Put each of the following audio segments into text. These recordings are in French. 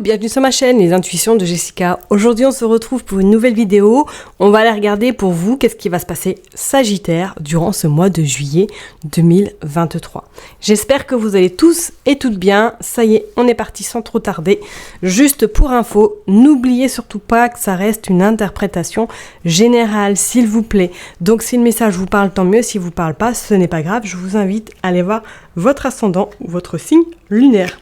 bienvenue sur ma chaîne Les Intuitions de Jessica. Aujourd'hui on se retrouve pour une nouvelle vidéo. On va aller regarder pour vous qu'est-ce qui va se passer Sagittaire durant ce mois de juillet 2023. J'espère que vous allez tous et toutes bien. Ça y est, on est parti sans trop tarder. Juste pour info, n'oubliez surtout pas que ça reste une interprétation générale s'il vous plaît. Donc si le message vous parle, tant mieux. Si vous parle pas, ce n'est pas grave. Je vous invite à aller voir votre ascendant ou votre signe lunaire.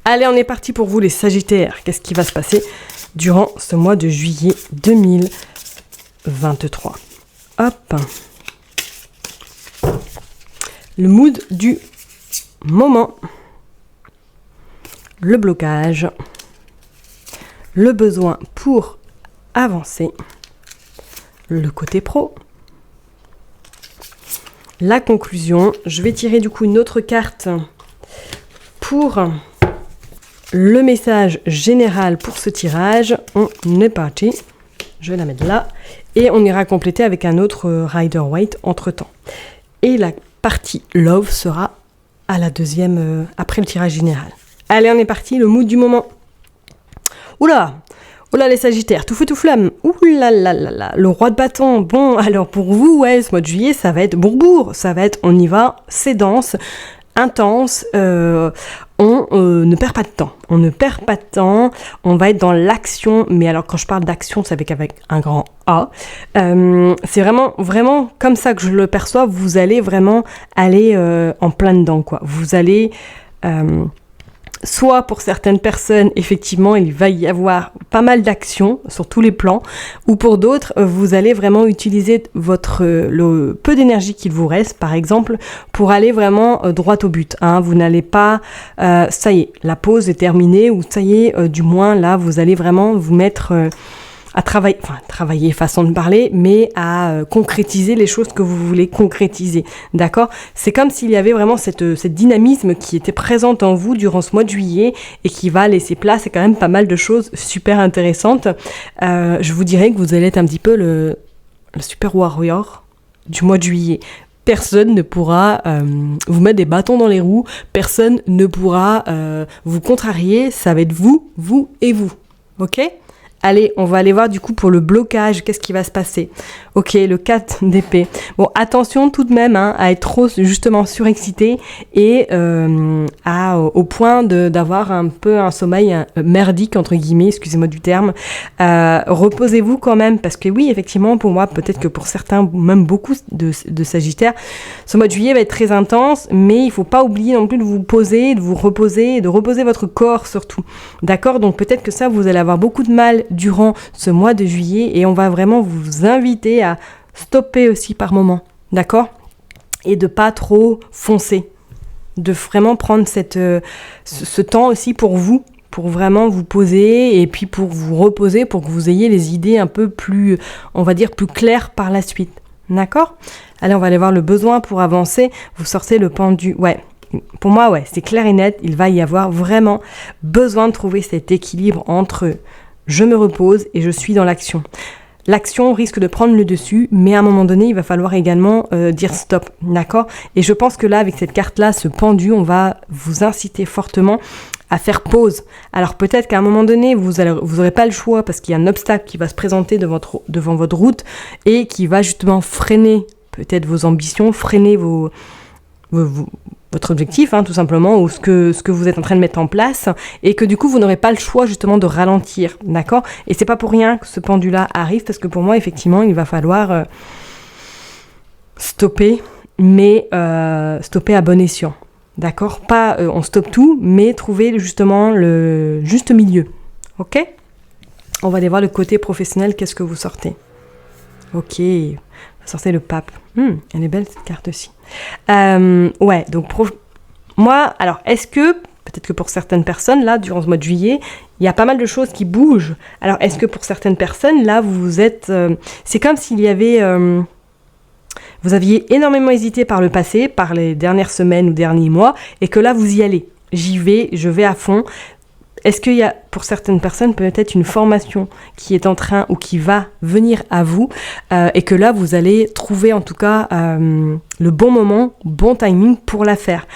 Allez, on est parti pour vous les Sagittaires. Qu'est-ce qui va se passer durant ce mois de juillet 2023? Hop. Le mood du moment. Le blocage. Le besoin pour avancer. Le côté pro. La conclusion. Je vais tirer du coup une autre carte pour le message général pour ce tirage. On est parti. Je vais la mettre là. Et on ira compléter avec un autre Rider-Waite entre temps. Et la partie Love sera à la deuxième, après le tirage général. Allez, on est parti. Le mood du moment. Oula! Oula les Sagittaires, tout feu tout flamme. Oula là là là, le roi de bâton. Bon, alors pour vous, ouais, ce mois de juillet, ça va être bourbourg. Ça va être, on y va, c'est dense, intense. On ne perd pas de temps. On ne perd pas de temps. On va être dans l'action. Mais alors, quand je parle d'action, c'est avec un grand A. C'est vraiment comme ça que je le perçois. Vous allez vraiment aller en plein dedans, quoi. Vous allez... soit pour certaines personnes, effectivement, il va y avoir pas mal d'actions sur tous les plans, ou pour d'autres, vous allez vraiment utiliser le peu d'énergie qu'il vous reste, par exemple, pour aller vraiment droit au but. Hein. Vous n'allez pas, ça y est, la pause est terminée, ou ça y est, du moins là, vous allez vraiment vous mettre à travailler façon de parler, mais à concrétiser les choses que vous voulez concrétiser, d'accord? C'est comme s'il y avait vraiment cette dynamisme qui était présente en vous durant ce mois de juillet et qui va laisser place à quand même pas mal de choses super intéressantes. Je vous dirais que vous allez être un petit peu le super warrior du mois de juillet. Personne ne pourra vous mettre des bâtons dans les roues, personne ne pourra vous contrarier, ça va être vous et vous, ok? Allez, on va aller voir du coup pour le blocage, qu'est-ce qui va se passer? Ok, le 4 d'épée. Bon, attention tout de même à être trop justement surexcité et au point d'avoir un peu un sommeil merdique, entre guillemets, excusez-moi du terme. Reposez-vous quand même, parce que oui, effectivement, pour moi, peut-être que pour certains, même beaucoup de Sagittaires, ce mois de juillet va être très intense, mais il ne faut pas oublier non plus de vous poser, de vous reposer, de reposer votre corps surtout. D'accord? Donc peut-être que ça, vous allez avoir beaucoup de mal durant ce mois de juillet et on va vraiment vous inviter à stopper aussi par moment, d'accord? Et de pas trop foncer, de vraiment prendre ce temps aussi pour vous, pour vraiment vous poser et puis pour vous reposer, pour que vous ayez les idées un peu plus, on va dire, plus claires par la suite, d'accord? Allez, on va aller voir le besoin pour avancer. Vous sortez le pendu, ouais. Pour moi, ouais, c'est clair et net, il va y avoir vraiment besoin de trouver cet équilibre entre je me repose et je suis dans l'action. L'action risque de prendre le dessus, mais à un moment donné, il va falloir également dire stop, d'accord? Et je pense que là, avec cette carte-là, ce pendu, on va vous inciter fortement à faire pause. Alors peut-être qu'à un moment donné, vous aurez pas le choix parce qu'il y a un obstacle qui va se présenter devant votre route et qui va justement freiner peut-être vos ambitions, freiner votre objectif, hein, tout simplement, ou ce que vous êtes en train de mettre en place, et que du coup, vous n'aurez pas le choix, justement, de ralentir, d'accord? Et c'est pas pour rien que ce pendu-là arrive, parce que pour moi, effectivement, il va falloir stopper, mais stopper à bon escient, d'accord? Pas, on stoppe tout, mais trouver, justement, le juste milieu, ok? On va aller voir le côté professionnel, qu'est-ce que vous sortez? Ok, vous sortez le pape. Elle est belle, cette carte aussi. Ouais, donc moi, alors, est-ce que, peut-être que pour certaines personnes, là, durant ce mois de juillet, il y a pas mal de choses qui bougent. Alors, est-ce que pour certaines personnes, là, vous êtes... c'est comme s'il y avait... vous aviez énormément hésité par le passé, par les dernières semaines ou derniers mois, et que là, vous y allez. J'y vais, je vais à fond. Est-ce qu'il y a pour certaines personnes peut-être une formation qui est en train ou qui va venir à vous et que là vous allez trouver en tout cas le bon moment, bon timing pour la faire.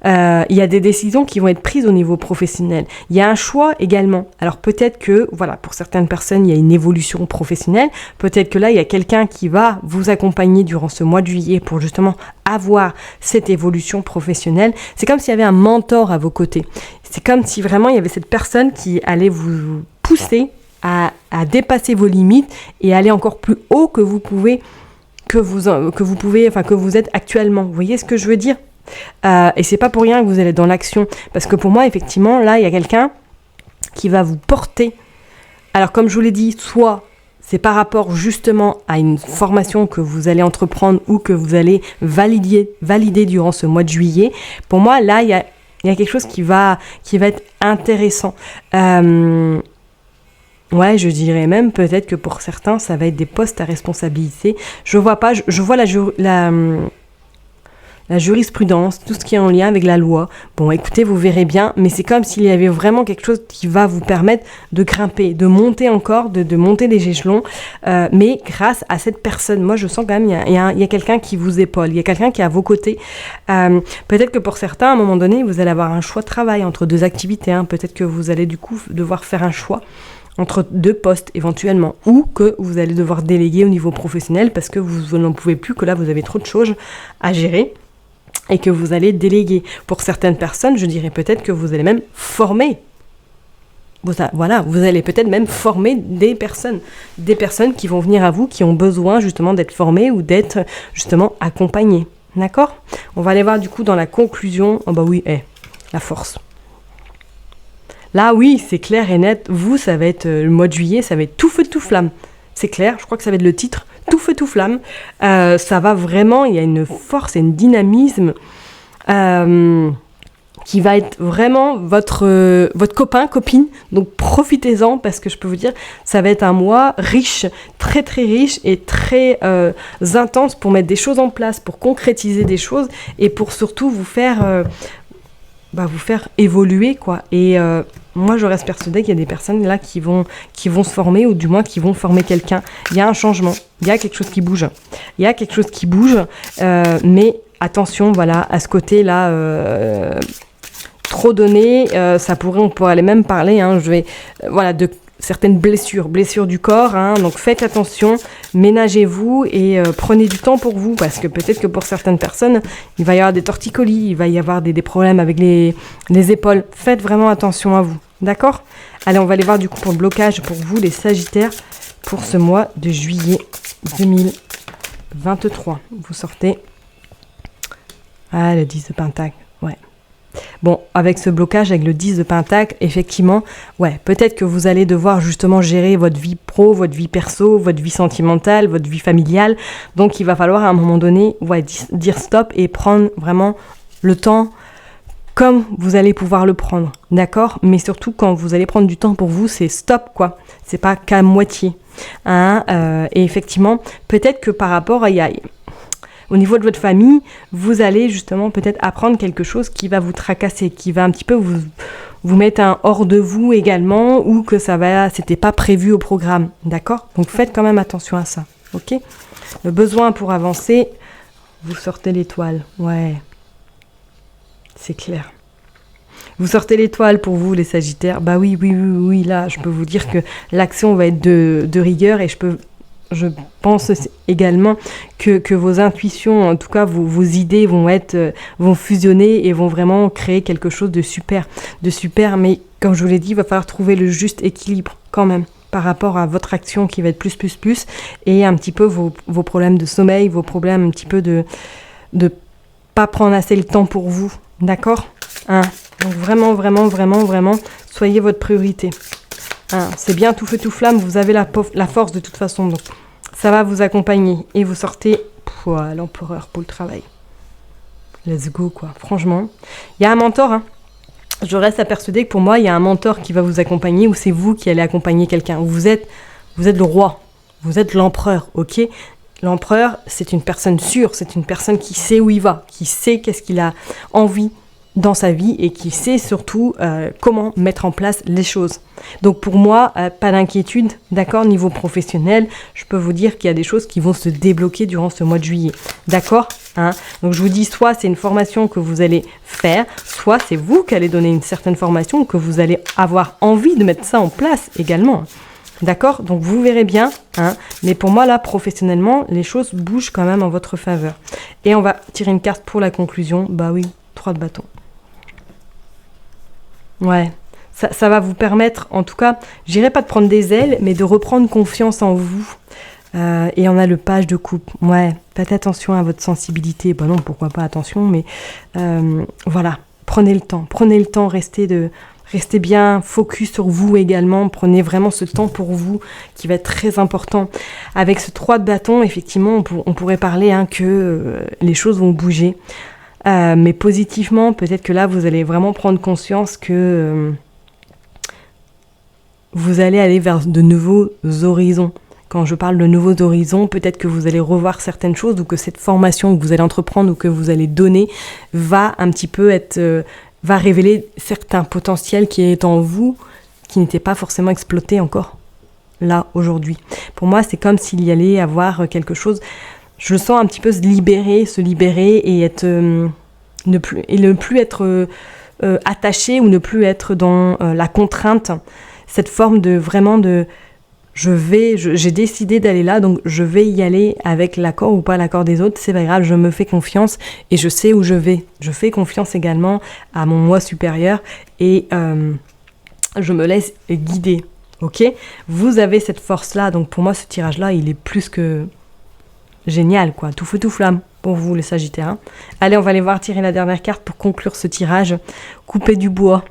Il y a des décisions qui vont être prises au niveau professionnel. Il y a un choix également. Alors peut-être que, voilà, pour certaines personnes, il y a une évolution professionnelle. Peut-être que là, il y a quelqu'un qui va vous accompagner durant ce mois de juillet pour justement avoir cette évolution professionnelle. C'est comme s'il y avait un mentor à vos côtés. C'est comme si vraiment il y avait cette personne qui allait vous pousser à dépasser vos limites et aller encore plus haut que vous êtes actuellement. Vous voyez ce que je veux dire ? Et c'est pas pour rien que vous allez être dans l'action, parce que pour moi effectivement là il y a quelqu'un qui va vous porter. Alors comme je vous l'ai dit, soit c'est par rapport justement à une formation que vous allez entreprendre ou que vous allez valider durant ce mois de juillet. Pour moi là il y a quelque chose qui va être intéressant. Ouais, je dirais même peut-être que pour certains ça va être des postes à responsabilité. Je vois la jurisprudence, tout ce qui est en lien avec la loi. Bon, écoutez, vous verrez bien, mais c'est comme s'il y avait vraiment quelque chose qui va vous permettre de grimper, de monter encore, de monter des échelons, mais grâce à cette personne. Moi, je sens quand même il y a quelqu'un qui vous épaule, il y a quelqu'un qui est à vos côtés. Peut-être que pour certains, à un moment donné, vous allez avoir un choix de travail entre deux activités. Peut-être que vous allez du coup devoir faire un choix entre deux postes éventuellement, ou que vous allez devoir déléguer au niveau professionnel parce que vous n'en pouvez plus, que là, vous avez trop de choses à gérer. Et que vous allez déléguer. Pour certaines personnes, je dirais peut-être que vous allez même former. Voilà, vous allez peut-être même former des personnes qui vont venir à vous, qui ont besoin justement d'être formées ou d'être justement accompagnées. D'accord ? On va aller voir du coup dans la conclusion. Oh bah oui, la force. Là, oui, c'est clair et net. Vous, ça va être le mois de juillet, ça va être tout feu, tout flamme. C'est clair, je crois que ça va être le titre. Tout feu, tout flamme. Ça va vraiment, il y a une force et un dynamisme qui va être vraiment votre copain, copine. Donc profitez-en parce que je peux vous dire, ça va être un mois riche, très très riche et très intense pour mettre des choses en place, pour concrétiser des choses et pour surtout vous faire évoluer, quoi. Et moi, je reste persuadée qu'il y a des personnes là qui vont se former, ou du moins qui vont former quelqu'un. Il y a un changement, il y a quelque chose qui bouge. Mais attention, voilà, à ce côté-là, trop donné, on pourrait aller même parler, de certaines blessures du corps, donc faites attention, ménagez-vous et prenez du temps pour vous, parce que peut-être que pour certaines personnes, il va y avoir des torticolis, il va y avoir des problèmes avec les épaules. Faites vraiment attention à vous, d'accord ? Allez, on va aller voir du coup pour le blocage pour vous, les Sagittaires, pour ce mois de juillet 2023. Vous sortez le 10 de Pentacle, ouais. Bon, avec ce blocage, avec le 10 de Pentacle, effectivement, peut-être que vous allez devoir justement gérer votre vie pro, votre vie perso, votre vie sentimentale, votre vie familiale. Donc, il va falloir à un moment donné, dire stop et prendre vraiment le temps comme vous allez pouvoir le prendre, d'accord ? Mais surtout, quand vous allez prendre du temps pour vous, c'est stop, quoi. C'est pas qu'à moitié. Et effectivement, peut-être que par rapport au niveau de votre famille, vous allez justement peut-être apprendre quelque chose qui va vous tracasser, qui va un petit peu vous mettre un hors de vous également, ou que c'était pas prévu au programme, d'accord ? Donc faites quand même attention à ça, ok ? Le besoin pour avancer, vous sortez l'étoile, ouais, c'est clair. Vous sortez l'étoile pour vous, les Sagittaires. Bah oui, là, je peux vous dire que l'action va être de rigueur, et je pense également que vos intuitions, en tout cas vos idées vont fusionner et vont vraiment créer quelque chose de super. Mais comme je vous l'ai dit, il va falloir trouver le juste équilibre quand même par rapport à votre action qui va être plus, et un petit peu vos problèmes de sommeil, vos problèmes un petit peu de pas prendre assez le temps pour vous, d'accord ? Donc vraiment, soyez votre priorité. C'est bien tout feu, tout flamme, vous avez la force de toute façon, donc ça va vous accompagner. Et vous sortez l'empereur pour le travail. Let's go, quoi. Franchement, il y a un mentor, Je reste persuadée que pour moi, il y a un mentor qui va vous accompagner, ou c'est vous qui allez accompagner quelqu'un. Vous êtes le roi, vous êtes l'empereur, ok ? L'empereur, c'est une personne sûre, c'est une personne qui sait où il va, qui sait qu'est-ce qu'il a envie dans sa vie et qui sait surtout comment mettre en place les choses. Donc pour moi, pas d'inquiétude, d'accord, niveau professionnel, je peux vous dire qu'il y a des choses qui vont se débloquer durant ce mois de juillet, d'accord, hein. Donc je vous dis, soit c'est une formation que vous allez faire, soit c'est vous qui allez donner une certaine formation ou que vous allez avoir envie de mettre ça en place également. D'accord? Donc vous verrez bien, hein. Mais pour moi là, professionnellement, les choses bougent quand même en votre faveur. Et on va tirer une carte pour la conclusion. Bah oui, 3 de bâton. Ouais, ça va vous permettre, en tout cas, je dirais pas de prendre des ailes, mais de reprendre confiance en vous. Et on a le page de coupe. Ouais, faites attention à votre sensibilité. Bah non, pourquoi pas attention, mais voilà, prenez le temps, restez bien focus sur vous également. Prenez vraiment ce temps pour vous qui va être très important. Avec ce 3 de bâton, effectivement, on pourrait parler que les choses vont bouger. Mais positivement, peut-être que là, vous allez vraiment prendre conscience que vous allez aller vers de nouveaux horizons. Quand je parle de nouveaux horizons, peut-être que vous allez revoir certaines choses ou que cette formation que vous allez entreprendre ou que vous allez donner va un petit peu va révéler certains potentiels qui est en vous, qui n'étaient pas forcément exploités encore, là, aujourd'hui. Pour moi, c'est comme s'il y allait avoir quelque chose... Je le sens un petit peu se libérer et être ne plus être attaché ou ne plus être dans la contrainte. Cette forme de vraiment de j'ai décidé d'aller là, donc je vais y aller avec l'accord ou pas l'accord des autres, c'est pas grave, je me fais confiance et je sais où je vais. Je fais confiance également à mon moi supérieur et je me laisse guider. Ok ? Vous avez cette force-là, donc pour moi ce tirage-là, il est plus que génial, quoi. Tout feu, tout flamme pour vous, les Sagittaires. Hein. Allez, on va aller voir tirer la dernière carte pour conclure ce tirage. Couper du bois.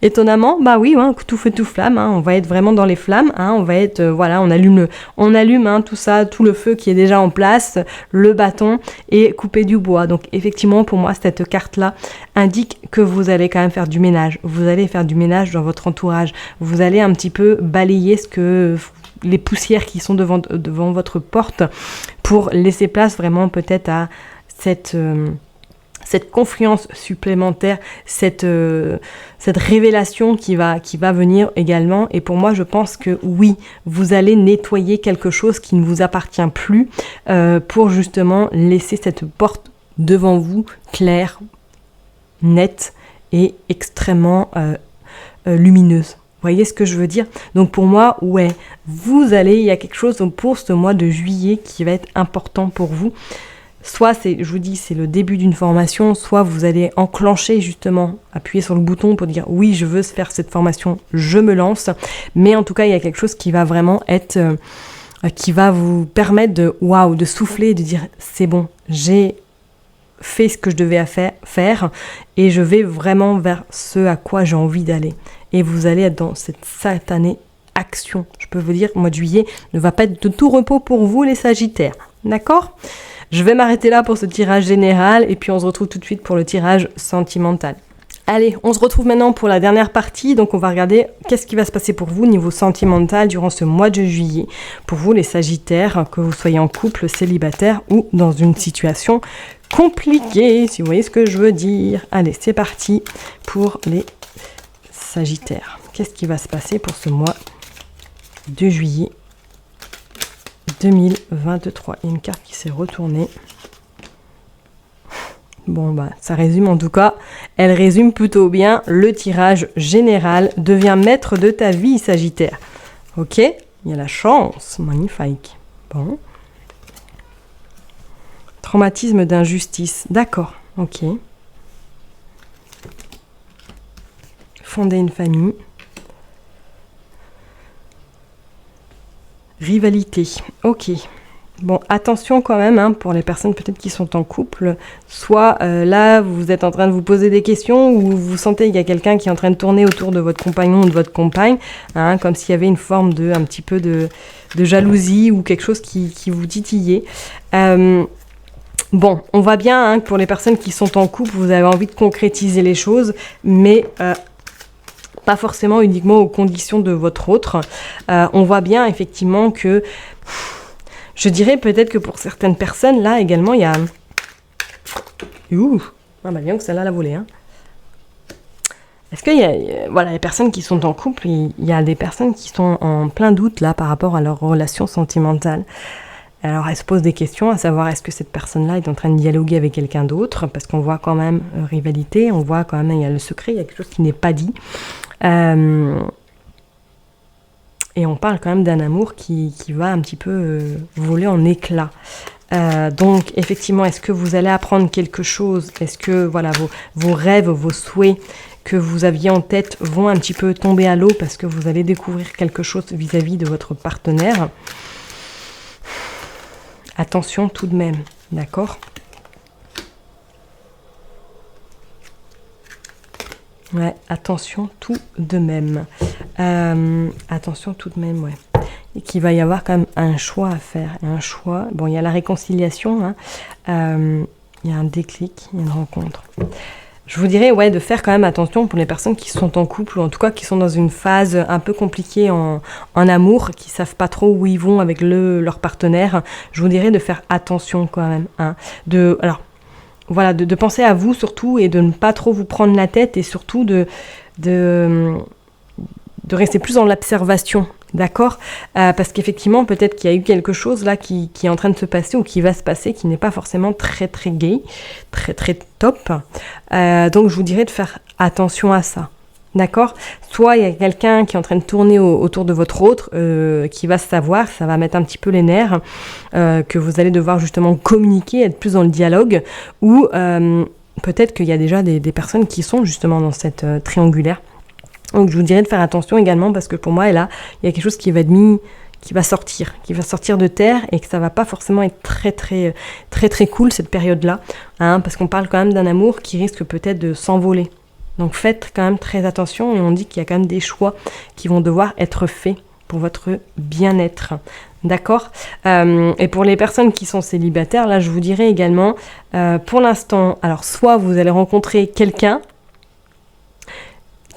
Étonnamment, bah oui, hein, tout feu, tout flamme. Hein. On va être vraiment dans les flammes. Hein. On va être, voilà, on allume hein, tout ça, tout le feu qui est déjà en place, le bâton et couper du bois. Donc effectivement, pour moi, cette carte-là indique que vous allez quand même faire du ménage. Vous allez faire du ménage dans votre entourage. Vous allez un petit peu balayer les poussières qui sont devant votre porte pour laisser place vraiment peut-être à cette confiance supplémentaire, cette révélation qui va venir également. Et pour moi, je pense que oui, vous allez nettoyer quelque chose qui ne vous appartient plus pour justement laisser cette porte devant vous claire, nette et extrêmement lumineuse. Vous voyez ce que je veux dire? Donc pour moi, ouais, il y a quelque chose pour ce mois de juillet qui va être important pour vous. Soit je vous dis, c'est le début d'une formation, soit vous allez enclencher justement, appuyer sur le bouton pour dire oui, je veux faire cette formation, je me lance. Mais en tout cas, il y a quelque chose qui va vraiment être, qui va vous permettre de souffler, de dire c'est bon, j'ai fait ce que je devais faire et je vais vraiment vers ce à quoi j'ai envie d'aller. Et vous allez être dans cette satanée action. Je peux vous dire, le mois de juillet ne va pas être de tout repos pour vous les Sagittaires. D'accord ? Je vais m'arrêter là pour ce tirage général et puis on se retrouve tout de suite pour le tirage sentimental. Allez, on se retrouve maintenant pour la dernière partie. Donc on va regarder qu'est-ce qui va se passer pour vous niveau sentimental durant ce mois de juillet. Pour vous les Sagittaires, que vous soyez en couple, célibataire ou dans une situation compliquée, si vous voyez ce que je veux dire. Allez, c'est parti pour les Sagittaires. Qu'est-ce qui va se passer pour ce mois de juillet 2023? Il y a une carte qui s'est retournée. Bon, bah, ça résume en tout cas. Elle résume plutôt bien le tirage général. Deviens maître de ta vie, Sagittaire. Ok? Il y a la chance. Magnifique. Bon. Traumatisme d'injustice. D'accord. Ok. Fonder une famille. Rivalité. Ok. Bon, attention quand même pour les personnes peut-être qui sont en couple. Soit là, vous êtes en train de vous poser des questions ou vous sentez qu'il y a quelqu'un qui est en train de tourner autour de votre compagnon ou de votre compagne, comme s'il y avait une forme un petit peu de jalousie ou quelque chose qui vous titillait. Bon, on voit bien que pour les personnes qui sont en couple, vous avez envie de concrétiser les choses, mais pas forcément uniquement aux conditions de votre autre. On voit bien effectivement que... Je dirais peut-être que pour certaines personnes, là également, il y a Ah bah bien que celle-là l'a volée, hein. Est-ce qu'il y a, voilà, les personnes qui sont en couple, il y a des personnes qui sont en plein doute là par rapport à leur relation sentimentale. Alors elles se posent des questions, à savoir est-ce que cette personne-là est en train de dialoguer avec quelqu'un d'autre, parce qu'on voit quand même rivalité, on voit quand même il y a le secret, il y a quelque chose qui n'est pas dit. Et on parle quand même d'un amour qui va un petit peu voler en éclats. Donc effectivement, est-ce que vous allez apprendre quelque chose? Est-ce que voilà, vos rêves, vos souhaits que vous aviez en tête vont un petit peu tomber à l'eau parce que vous allez découvrir quelque chose vis-à-vis de votre partenaire? Attention tout de même, d'accord? Ouais, attention tout de même. Attention tout de même, ouais. Et qu'il va y avoir quand même un choix à faire. Un choix, bon, il y a la réconciliation, hein. Il y a un déclic, il y a une rencontre. Je vous dirais, ouais, de faire quand même attention pour les personnes qui sont en couple, ou en tout cas qui sont dans une phase un peu compliquée en amour, qui savent pas trop où ils vont avec leur partenaire. Je vous dirais de faire attention quand même, hein. Alors, voilà, de penser à vous surtout et de ne pas trop vous prendre la tête et surtout de rester plus dans l'observation, d'accord? Parce qu'effectivement, peut-être qu'il y a eu quelque chose là qui est en train de se passer ou qui va se passer, qui n'est pas forcément très très gai, très très top. Donc je vous dirais de faire attention à ça. D'accord? Soit il y a quelqu'un qui est en train de tourner autour de votre autre, qui va se savoir, ça va mettre un petit peu les nerfs, que vous allez devoir justement communiquer, être plus dans le dialogue, ou peut-être qu'il y a déjà des personnes qui sont justement dans cette triangulaire. Donc je vous dirais de faire attention également parce que pour moi, là, il y a quelque chose qui va sortir de terre et que ça va pas forcément être très très très très cool cette période-là, hein, parce qu'on parle quand même d'un amour qui risque peut-être de s'envoler. Donc faites quand même très attention et on dit qu'il y a quand même des choix qui vont devoir être faits pour votre bien-être. D'accord? Et pour les personnes qui sont célibataires, là je vous dirais également, pour l'instant, alors soit vous allez rencontrer quelqu'un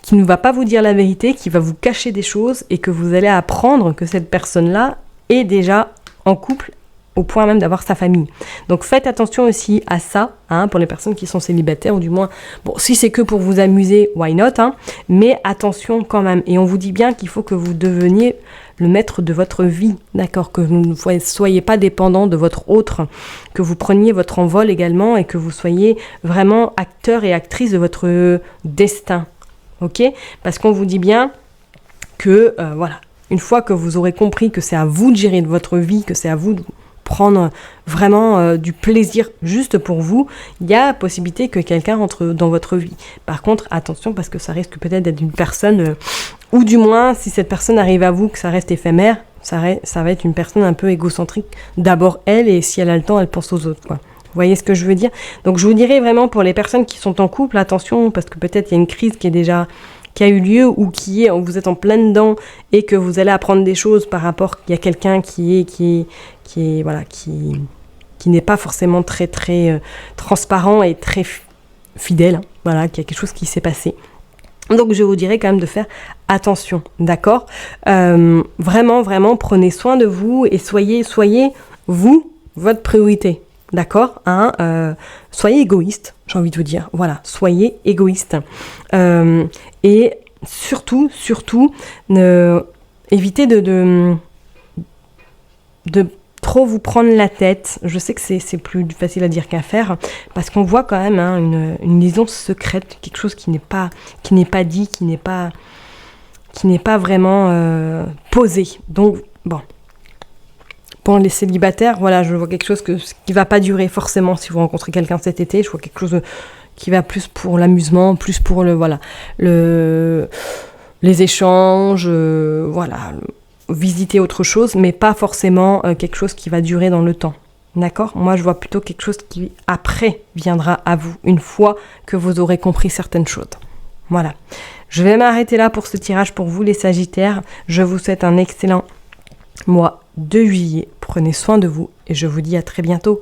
qui ne va pas vous dire la vérité, qui va vous cacher des choses et que vous allez apprendre que cette personne-là est déjà en couple au point même d'avoir sa famille. Donc faites attention aussi à ça, hein, pour les personnes qui sont célibataires, ou du moins, bon, si c'est que pour vous amuser, why not, hein, mais attention quand même. Et on vous dit bien qu'il faut que vous deveniez le maître de votre vie, d'accord, que vous ne soyez pas dépendant de votre autre, que vous preniez votre envol également et que vous soyez vraiment acteur et actrice de votre destin. Ok, parce qu'on vous dit bien que, voilà, une fois que vous aurez compris que c'est à vous de gérer votre vie, que c'est à vous de prendre vraiment du plaisir juste pour vous, il y a la possibilité que quelqu'un rentre dans votre vie. Par contre, attention, parce que ça risque peut-être d'être une personne, ou du moins, si cette personne arrive à vous, que ça reste éphémère, ça va être une personne un peu égocentrique. D'abord elle, et si elle a le temps, elle pense aux autres, quoi. Vous voyez ce que je veux dire? Donc je vous dirais vraiment pour les personnes qui sont en couple, attention, parce que peut-être il y a une crise qui a eu lieu ou vous êtes en plein dedans et que vous allez apprendre des choses par rapport qu'il y a quelqu'un qui n'est pas forcément très très transparent et très fidèle, hein, voilà, qu'il y a quelque chose qui s'est passé. Donc je vous dirais quand même de faire attention, d'accord? Vraiment, vraiment, prenez soin de vous et soyez vous, votre priorité. D'accord, hein, soyez égoïste, j'ai envie de vous dire. Voilà, soyez égoïste. Et surtout, évitez de trop vous prendre la tête. Je sais que c'est plus facile à dire qu'à faire, parce qu'on voit quand même, hein, une liaison secrète, quelque chose qui n'est pas dit, qui n'est pas vraiment posé. Donc, bon. Pour les célibataires, voilà, je vois quelque chose qui va pas durer forcément si vous rencontrez quelqu'un cet été. Je vois quelque chose qui va plus pour l'amusement, plus pour les échanges, visiter autre chose, mais pas forcément quelque chose qui va durer dans le temps. D'accord? Moi, je vois plutôt quelque chose qui, après, viendra à vous, une fois que vous aurez compris certaines choses. Voilà. Je vais m'arrêter là pour ce tirage pour vous, les Sagittaires. Je vous souhaite un excellent mois de juillet. Prenez soin de vous et je vous dis à très bientôt.